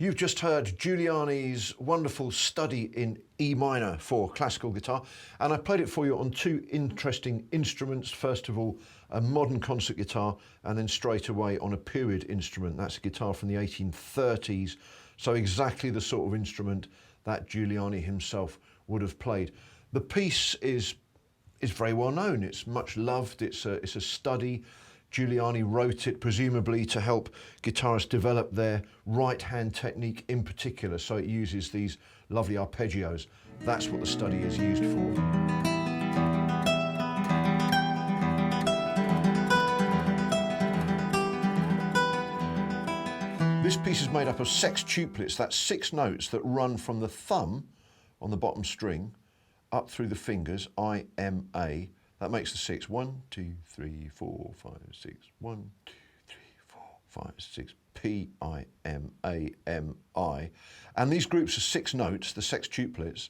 You've just heard Giuliani's wonderful study in E minor for classical guitar, and I played it for you on two interesting instruments. First of all, a modern concert guitar, and then straight away on a period instrument. That's a guitar from the 1830s, so exactly the sort of instrument that Giuliani himself would have played. The piece is very well known. It's much loved. It's a study. Giuliani wrote it presumably to help guitarists develop their right-hand technique in particular, so it uses these lovely arpeggios. That's what the study is used for. This piece is made up of sextuplets. That's 6 notes that run from the thumb on the bottom string up through the fingers, I, M, A. That makes the 6. 1, 2, 3, 4, 5, 6. 1, 2, 3, 4, 5, 6. P, I, M, A, M, I. And these groups of 6 notes, the sextuplets,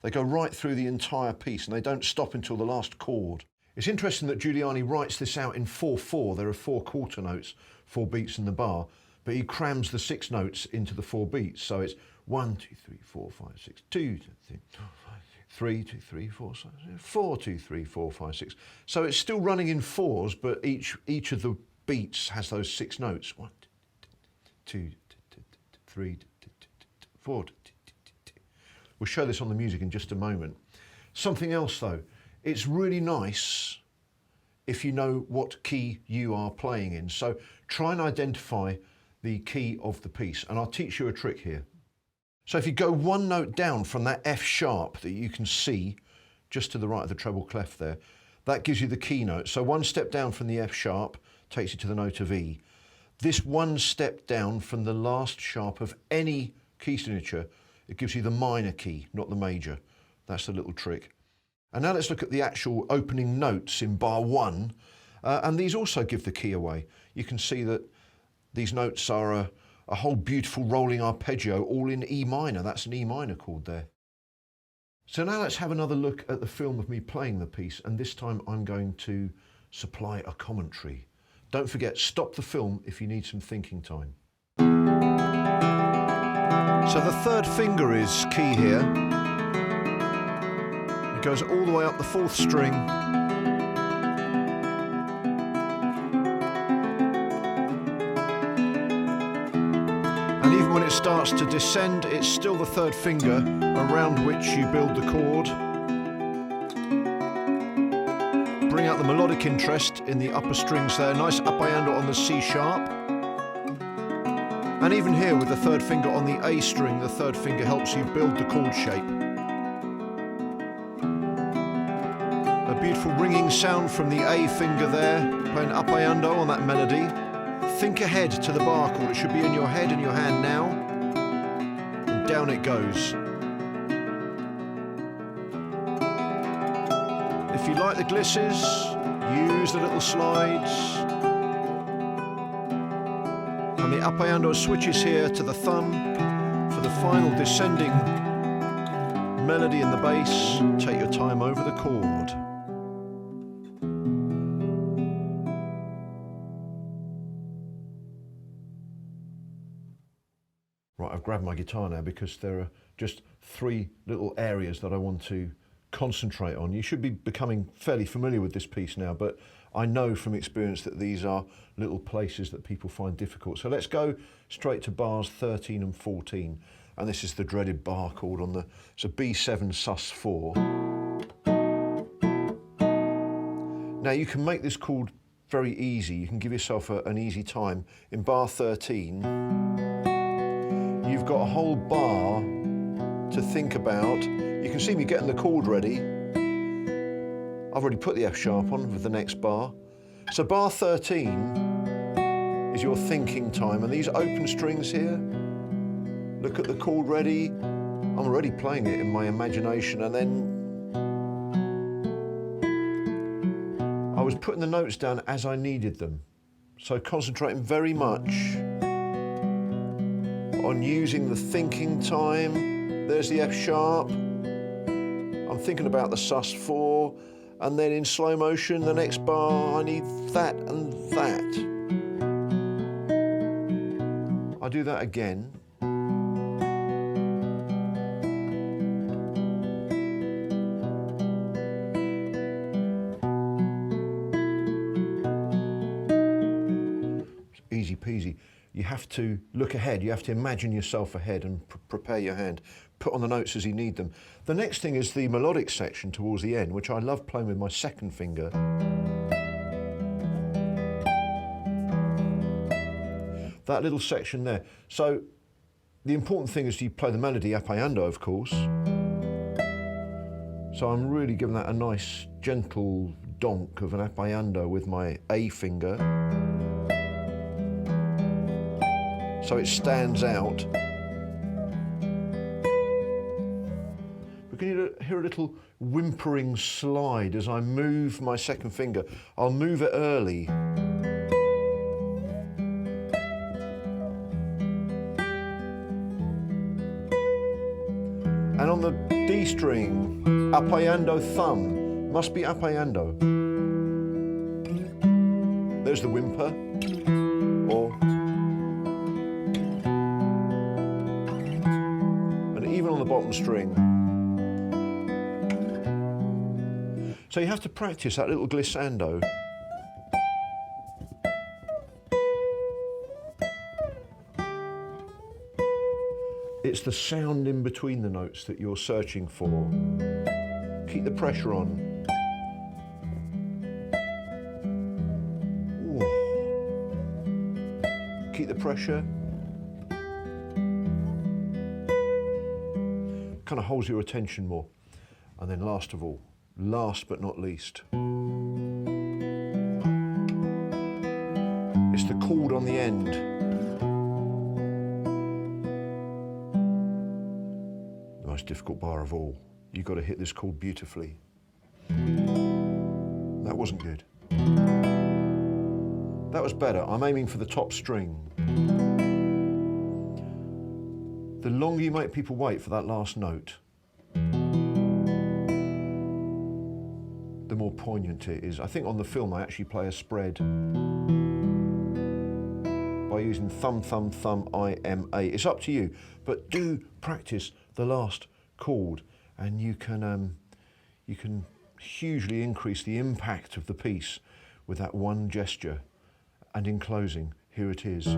they go right through the entire piece and they don't stop until the last chord. It's interesting that Giuliani writes this out in 4/4. There are 4 quarter notes, 4 beats in the bar, but he crams the 6 notes into the 4 beats. So it's 1, 2, 3, 4, 5, 6, 2, 3, 3, 2, 3, 4, 4, 2, 3, 4, 5, 6. So it's still running in 4s, but each of the beats has those 6 notes. 1, 2, 3, 4. We'll show this on the music in just a moment. Something else though, it's really nice if you know what key you are playing in. So try and identify the key of the piece, and I'll teach you a trick here. So if you go 1 note down from that F sharp that you can see just to the right of the treble clef there, that gives you the key note. So 1 step down from the F sharp takes you to the note of E. This 1 step down from the last sharp of any key signature, it gives you the minor key, not the major. That's the little trick. And now let's look at the actual opening notes in bar 1. And these also give the key away. You can see that these notes are a whole beautiful rolling arpeggio, all in E minor. That's an E minor chord there. So now let's have another look at the film of me playing the piece, and this time I'm going to supply a commentary. Don't forget, stop the film if you need some thinking time. So the 3rd finger is key here. It goes all the way up the 4th string. And even when it starts to descend, it's still the 3rd finger around which you build the chord. Bring out the melodic interest in the upper strings there. Nice appaiando on the C sharp. And even here with the 3rd finger on the A string, the 3rd finger helps you build the chord shape. A beautiful ringing sound from the A finger there, playing appaiando on that melody. Think ahead to the bar chord. It should be in your head and your hand now. And down it goes. If you like the glisses, use the little slides. And the appaiando switches here to the thumb for the final descending melody in the bass. Take your time over the chord. Right, I've grabbed my guitar now because there are just 3 little areas that I want to concentrate on. You should be becoming fairly familiar with this piece now, but I know from experience that these are little places that people find difficult. So let's go straight to bars 13 and 14. And this is the dreaded bar chord on it's a B7 sus4. Now you can make this chord very easy. You can give yourself an easy time. In bar 13, you've got a whole bar to think about. You can see me getting the chord ready. I've already put the F sharp on with the next bar. So bar 13 is your thinking time, and these open strings here, look at the chord ready. I'm already playing it in my imagination, and then I was putting the notes down as I needed them. So concentrating very much on using the thinking time. There's the F sharp. I'm thinking about the sus4. And then in slow motion, the next bar, I need that and that. I do that again. peasy. You have to look ahead. You have to imagine yourself ahead and prepare your hand. Put on the notes as you need them. The next thing is the melodic section towards the end, which I love playing with my second finger. That little section there. So the important thing is you play the melody appaiando, of course. So I'm really giving that a nice gentle donk of an appaiando with my A finger. So it stands out. But can you hear a little whimpering slide as I move my second finger? I'll move it early. And on the D string, appaiando thumb, must be appaiando. There's the whimper, or, and even on the bottom string. So you have to practice that little glissando. It's the sound in between the notes that you're searching for. Keep the pressure on. Ooh. Keep the pressure. Kind of holds your attention more. And then last of all, last but not least, it's the chord on the end. Most difficult bar of all. You've got to hit this chord beautifully. That wasn't good. That was better. I'm aiming for the top string. The longer you make people wait for that last note, the more poignant it is. I think on the film I actually play a spread by using thumb, thumb, thumb, I-M-A. It's up to you, but do practice the last chord, and you can hugely increase the impact of the piece with that one gesture. And in closing, here it is.